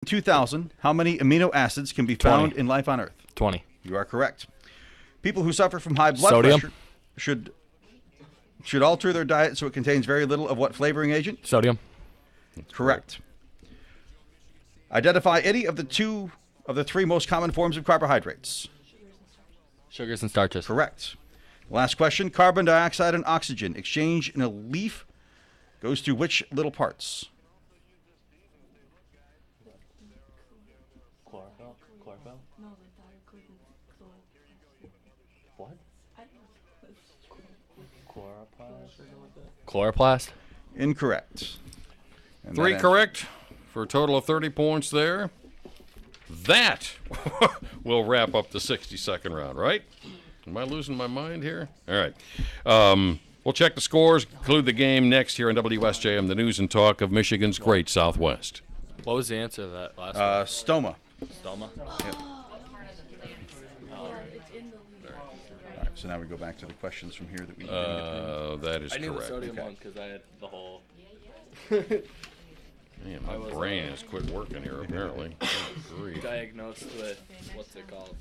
2000, how many amino acids can be found in life on Earth? 20. You are correct. People who suffer from high blood Sodium. pressure should alter their diet so it contains very little of what flavoring agent? Sodium. Correct. Identify any of the three most common forms of carbohydrates. Sugars and starches. Correct. Last question. Carbon dioxide and oxygen exchange in a leaf goes through which little parts? Chlorophyll? What? Chloroplast. Incorrect. And 3 that correct for a total of 30 points there. That will wrap up the 60-second round, right? Am I losing my mind here? All right. We'll check the scores, conclude the game next here on WSJM, the news and talk of Michigan's great Southwest. What was the answer to that last one? Stoma. Stoma? Yep. All right, so now we go back to the questions from here that we didn't get to. That is I knew correct. the sodium Okay. one because I had the whole... Man, my brain has quit working here, apparently. Good grief. diagnosed with, what's it called?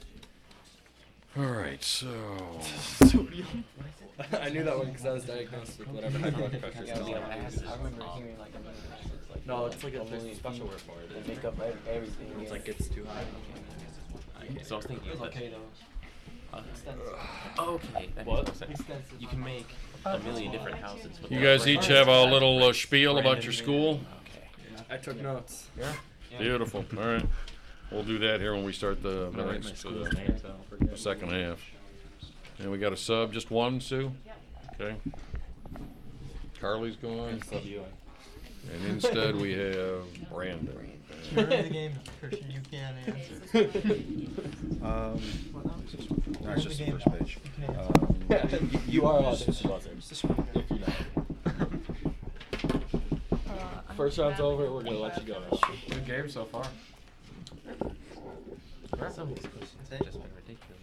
All right, so... I knew that one because I was diagnosed with whatever my blood pressure is. I remember hearing like a like No, it's like a special word for it. they make up everything. It's like it's too high. So I was thinking it's okay though. Okay, that What? makes no sense. You can make a million different houses. With You that. guys each have a little spiel about your school? Okay. I took notes. Beautiful. All right. We'll do that here when we start the next second half. And we got a sub, just one, Sue? Okay. Carly's gone. And instead we have Brandon. You're in the game, Christian. You can't answer. No, it's just the first page. You are on this buzzer. If you know. First round's over, we're gonna let you go. Good game so far. Some of these questions have just been ridiculous.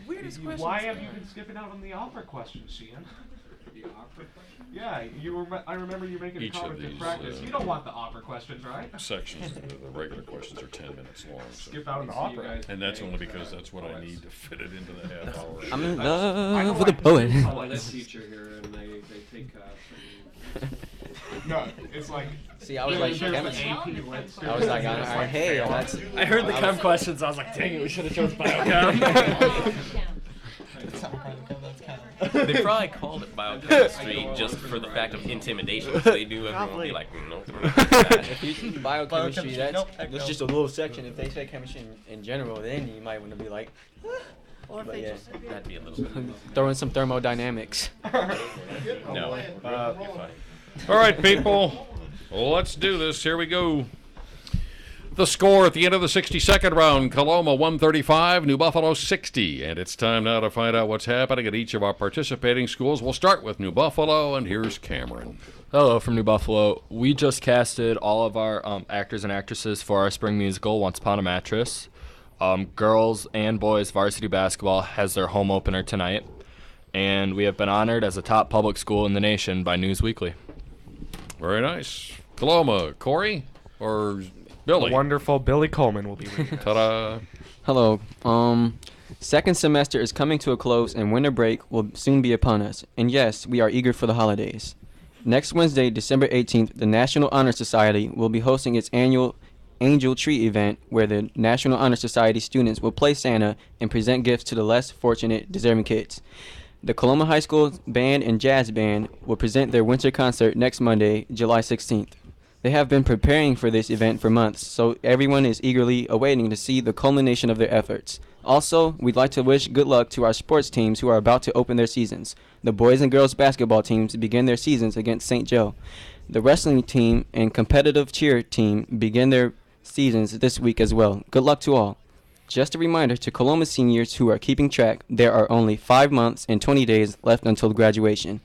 Weirdest question. Why have you been skipping out on the opera questions, Sheehan? The opera question? Yeah, I remember you making Each a of comment in these, practice. You don't want the opera questions, right? Sections, the regular questions are 10 minutes long. So. Skip out on the opera. And that's only because that's what I need to fit it into the half hour. I'm in love with a poet. I'm a teacher here, and they take No, it's like. See, I was like, chemistry. I was like, hey, that's. I heard the chem questions. I was like, dang it, we should have chose biochem. They probably called it biochemistry just for the fact of intimidation. So they knew everyone would be like, no, we're not doing that. If you think biochemistry, that's just a little section. If they say chemistry in general, then you might want to be like, Or if but they yeah. just, that'd be a little bit. throw in some thermodynamics. No. You're fine. All right, people. Let's do this. Here we go. The score at the end of the 62nd round, Coloma 135, New Buffalo 60. And it's time now to find out what's happening at each of our participating schools. We'll start with New Buffalo, and here's Cameron. Hello from New Buffalo. We just casted all of our actors and actresses for our spring musical, Once Upon a Mattress. Girls and boys varsity basketball has their home opener tonight. And we have been honored as a top public school in the nation by Newsweekly. Very nice. Coloma, Corey or Billy? The wonderful Billy Coleman will be reading. Ta-da. Hello. Second semester is coming to a close and winter break will soon be upon us. And yes, we are eager for the holidays. Next Wednesday, December 18th, the National Honor Society will be hosting its annual Angel Tree event where the National Honor Society students will play Santa and present gifts to the less fortunate, deserving kids. The Coloma High School Band and Jazz Band will present their winter concert next Monday, July 16th. They have been preparing for this event for months, so everyone is eagerly awaiting to see the culmination of their efforts. Also, we'd like to wish good luck to our sports teams who are about to open their seasons. The boys and girls basketball teams begin their seasons against St. Joe. The wrestling team and competitive cheer team begin their seasons this week as well. Good luck to all. Just a reminder to Coloma seniors who are keeping track, there are only 5 months and 20 days left until graduation.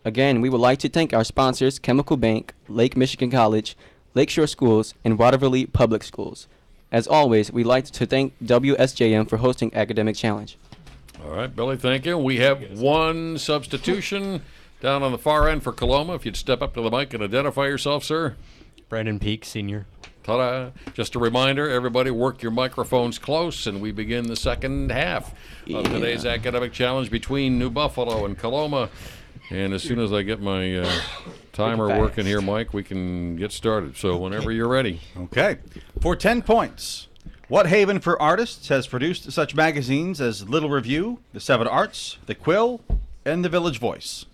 Again, we would like to thank our sponsors, Chemical Bank, Lake Michigan College, Lakeshore Schools, and Waterville Public Schools. As always, we'd like to thank WSJM for hosting Academic Challenge. All right, Billy, thank you. We have one substitution down on the far end for Coloma. If you'd step up to the mic and identify yourself, sir. Brandon Peak, senior. Ta-da. Just a reminder, everybody work your microphones close, and we begin the second half of today's academic challenge between New Buffalo and Coloma. And as soon as I get my timer working here, Mike, we can get started. So whenever you're ready. Okay. For 10 points, what haven for artists has produced such magazines as Little Review, The Seven Arts, The Quill, and The Village Voice?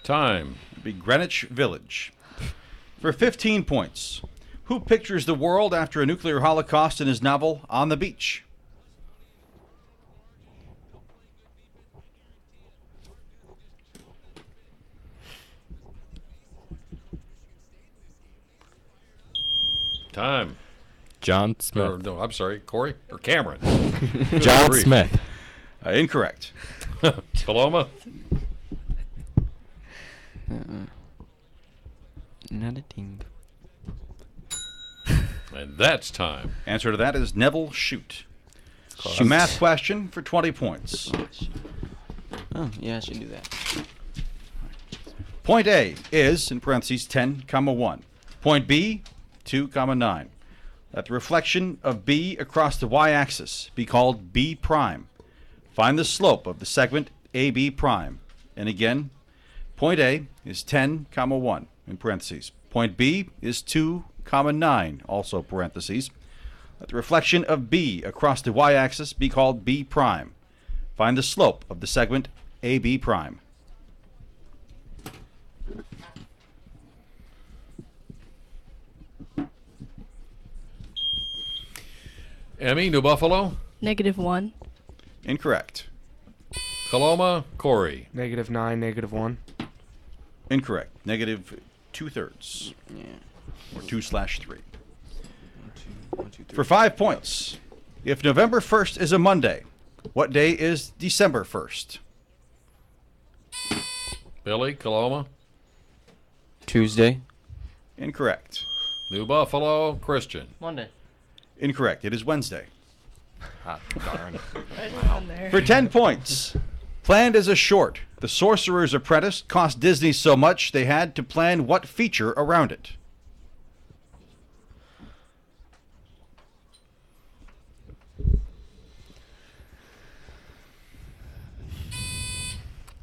Time. Be Greenwich Village. For 15 points, who pictures the world after a nuclear holocaust in his novel On the Beach? Time. John Or, Smith. no, I'm sorry, Corey or Cameron. John grief. Smith. Incorrect. Coloma. Not a thing. And that's time. Answer to that is Neville Shute. A math question for 20 points. Oh, yeah, I should do that. Point A is, in parentheses, 10, comma 1. Point B, 2, comma 9. Let the reflection of B across the y-axis be called B prime. Find the slope of the segment AB prime. And again, point A is 10, comma 1, in parentheses. Point B is 2, comma 9, also parentheses. Let the reflection of B across the y-axis be called B prime. Find the slope of the segment AB prime. Emmy, New Buffalo. -1. Incorrect. Coloma, Corey. -9, -1. Incorrect. Negative 2/3. Yeah. Or 2/3. 1, 2, 3. For 5 points, if November 1st is a Monday, what day is December 1st? Billy, Coloma. Tuesday. Incorrect. New Buffalo, Christian. Monday. Incorrect. It is Wednesday. Hot darn. Right down there. For 10 points, planned as a short, The Sorcerer's Apprentice cost Disney so much they had to plan what feature around it.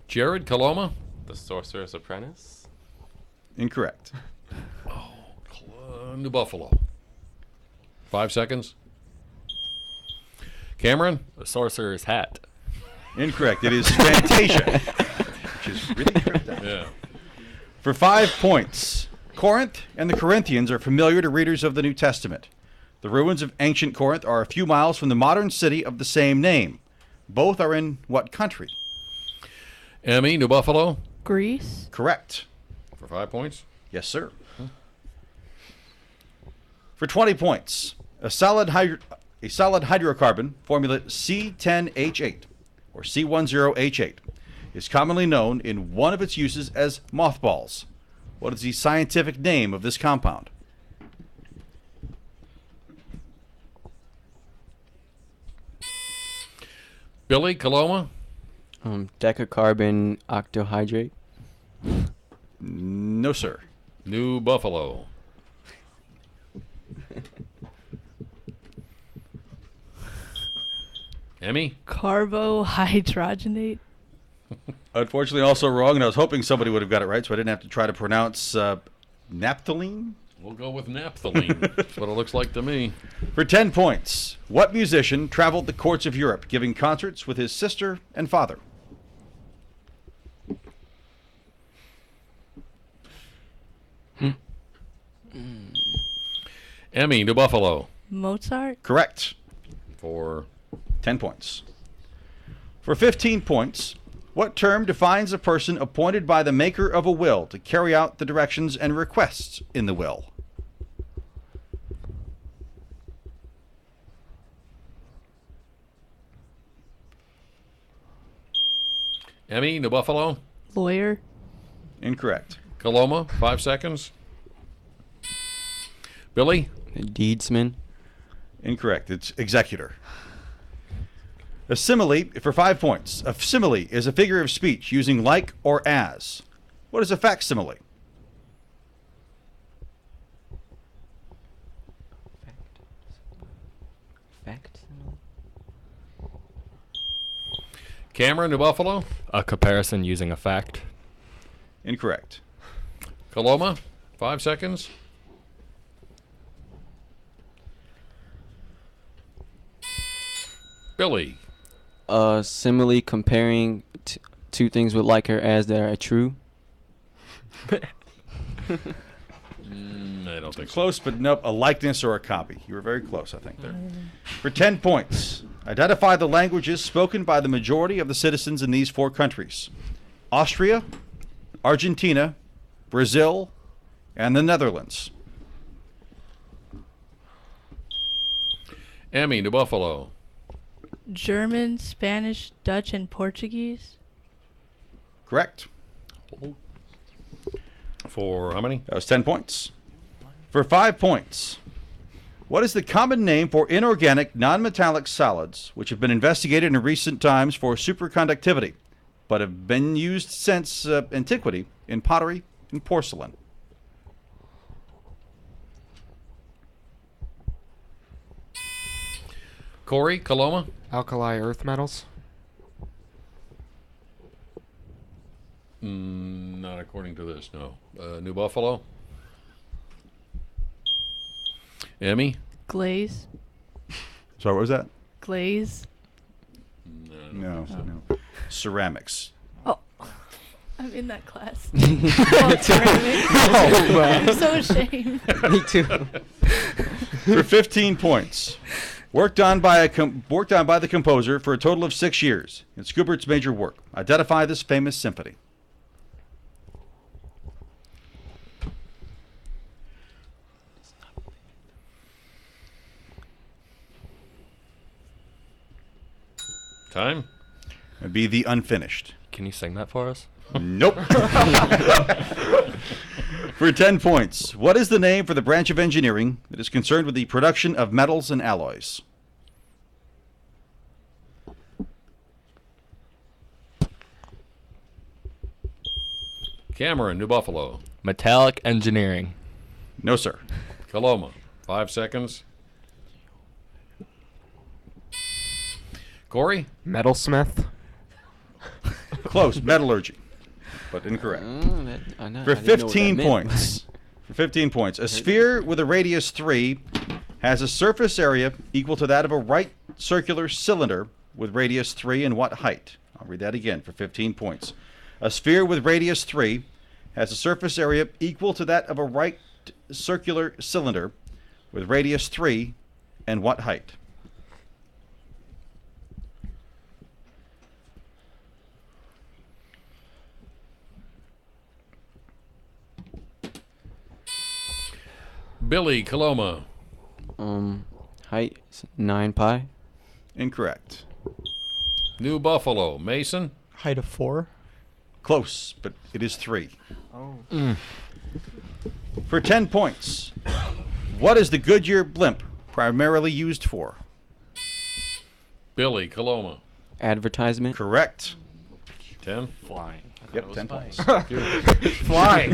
Jared, Coloma. The Sorcerer's Apprentice. Incorrect. New Buffalo. 5 seconds. Cameron. The Sorcerer's Hat. Incorrect. It is Fantasia, which is really tripped out. Yeah. For 5 points, Corinth and the Corinthians are familiar to readers of the New Testament. The ruins of ancient Corinth are a few miles from the modern city of the same name. Both are in what country? Emmy, New Buffalo. Greece. Correct. For 5 points. Yes, sir. For 20 points, a solid hydrocarbon, formula C10H8 or C10H8, is commonly known in one of its uses as mothballs. What is the scientific name of this compound? Billy, Coloma. Decacarbon octohydrate. No, sir. New Buffalo. Emmy. Carbohydrogenate. Unfortunately, also wrong, and I was hoping somebody would have got it right, so I didn't have to try to pronounce naphthalene. We'll go with naphthalene. That's what it looks like to me. For 10 points, what musician traveled the courts of Europe giving concerts with his sister and father? Emmy, New Buffalo. Mozart. Correct. For 10 points. For 15 points, what term defines a person appointed by the maker of a will to carry out the directions and requests in the will? Emmy, New Buffalo. Lawyer. Incorrect. Coloma, 5 seconds. Billy. Deedsman. Incorrect. It's executor. A simile, for 5 points. A simile is a figure of speech using like or as. What is a facsimile? Fact. Cameron, New Buffalo. A comparison using a fact. Incorrect. Coloma, 5 seconds. Billy. Simile comparing two things with like or as that are true. I don't think so. Close, but nope. A likeness or a copy. You were very close, I think, there. For 10 points. Identify the languages spoken by the majority of the citizens in these 4 countries: Austria, Argentina, Brazil, and the Netherlands. Emmy, New Buffalo. German, Spanish, Dutch, and Portuguese. Correct. For how many? That was 10 points. For 5 points. What is the common name for inorganic, non-metallic solids which have been investigated in recent times for superconductivity, but have been used since antiquity in pottery and porcelain? Corey, Coloma. Alkali earth metals. Not according to this, no. New Buffalo. Emmy. Glaze. Sorry, what was that? Glaze. No. Ceramics. Oh, I'm in that class. Oh, ceramics. I'm so ashamed. Me too. For 15 points. Worked on by the composer for a total of 6 years. It's Schubert's major work. Identify this famous symphony. Time. It'd be the unfinished. Can you sing that for us? Nope. For 10 points. What is the name for the branch of engineering that is concerned with the production of metals and alloys? Cameron, New Buffalo. Metallic engineering. No, sir. Coloma, 5 seconds. Corey. Metalsmith. Close. Metallurgy. But incorrect. For 15 points. For 15 points. A sphere with a radius 3 has a surface area equal to that of a right circular cylinder with radius 3 and what height? I'll read that again for 15 points. A sphere with radius 3 has a surface area equal to that of a right circular cylinder with radius 3 and what height? Billy, Coloma. Height 9 pi. Incorrect. New Buffalo. Mason. Height of 4. Close, but it is 3. Oh. For 10 points. What is the Goodyear blimp primarily used for? Billy, Coloma. Advertisement. Correct. 10. Flying. Yep, 10 points. Flying.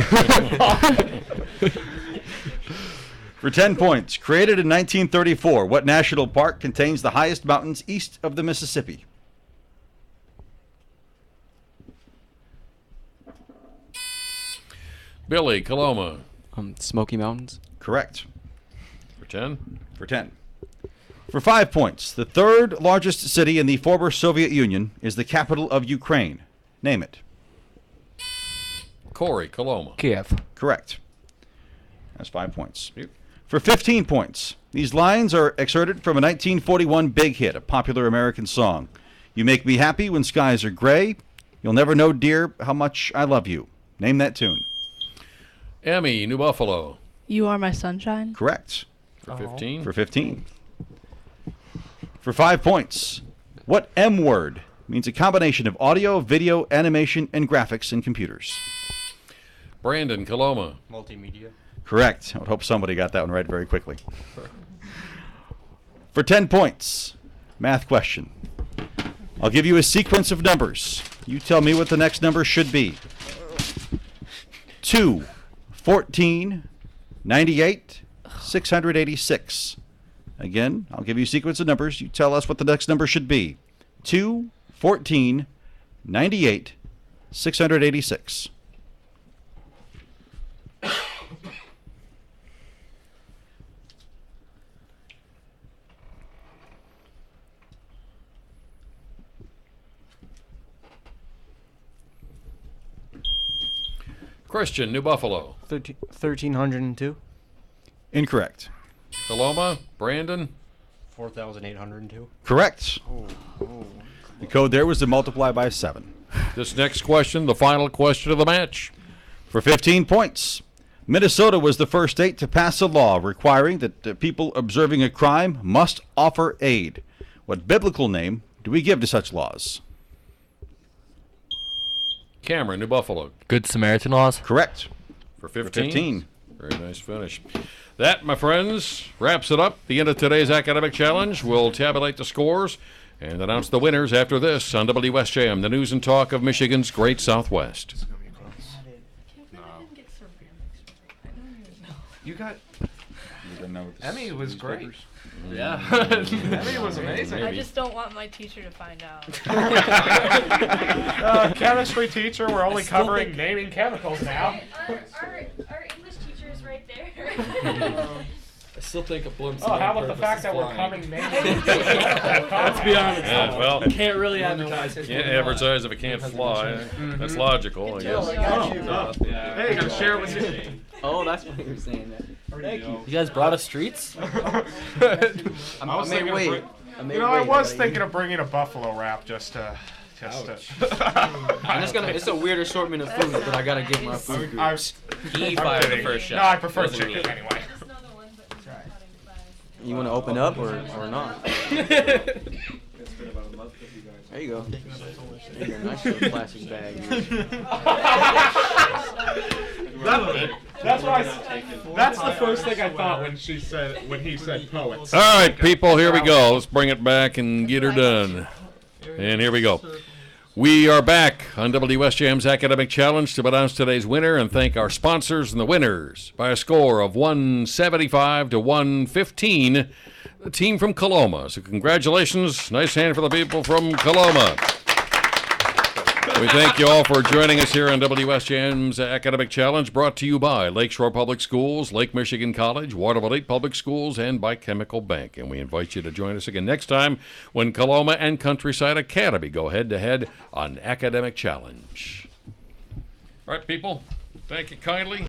For 10 points. Created in 1934, what national park contains the highest mountains east of the Mississippi? Billy, Coloma. Smoky Mountains. Correct. For 10. For 10. For 5 points. The third largest city in the former Soviet Union is the capital of Ukraine. Name it. Corey, Coloma. Kiev. Correct. That's 5 points. For 15 points. These lines are excerpted from a 1941 big hit, a popular American song. You make me happy when skies are gray. You'll never know, dear, how much I love you. Name that tune. Emmy, New Buffalo. You Are My Sunshine. Correct. For 15. For 15. For 5 points. What M word means a combination of audio, video, animation, and graphics in computers? Brandon, Coloma. Multimedia. Correct. I would hope somebody got that one right very quickly. For 10 points. Math question. I'll give you a sequence of numbers. You tell me what the next number should be. 2, 14, 98, 686. Again, I'll give you a sequence of numbers. You tell us what the next number should be. 2, 14, 98, 686. Christian, New Buffalo. 1302. Incorrect. Coloma, Brandon. 4802. Correct. The code there was to multiply by 7. This next question, the final question of the match. For 15 points. Minnesota was the first state to pass a law requiring that people observing a crime must offer aid. What biblical name do we give to such laws? Cameron, New Buffalo. Good Samaritan laws. Correct. For 15. 15. Very nice finish. That, my friends, wraps it up. The end of today's academic challenge. We'll tabulate the scores and announce the winners after this on WSJM, the news and talk of Michigan's Great Southwest. You got. Emmy was great. Yeah. Emmy was amazing. I just don't want my teacher to find out. Chemistry teacher, we're only covering naming chemicals now. Our English teacher is right there. I still think a blimp. Oh, how about the fact that we're covering naming? Let's be honest. Yeah, well, Can't really advertise. can't advertise if it can't fly. That's logical, I guess. Hey, you gotta share it with you. Oh, that's why you were saying that. Thank you. You guys brought us treats? I was thinking of bringing a buffalo wrap just to. I'm just gonna. It's a weird assortment of food, but I gotta get my food. He fired the first shot. No, I prefer Wasn't chicken me. anyway. You want to open up or not? There you go. There you go. Nice little plastic bag. That's the first thing I thought when he said poets. All right, people, here we go. Let's bring it back and get her done. And here we go. We are back on WSJM's Academic Challenge to announce today's winner and thank our sponsors and the winners by a score of 175 to 115. The team from Coloma. So congratulations. Nice hand for the people from Coloma. We thank you all for joining us here on WSJM's Academic Challenge, brought to you by Lakeshore Public Schools, Lake Michigan College, Waterville Lake Public Schools, and by Chemical Bank. And we invite you to join us again next time when Coloma and Countryside Academy go head-to-head on Academic Challenge. All right, people, thank you kindly.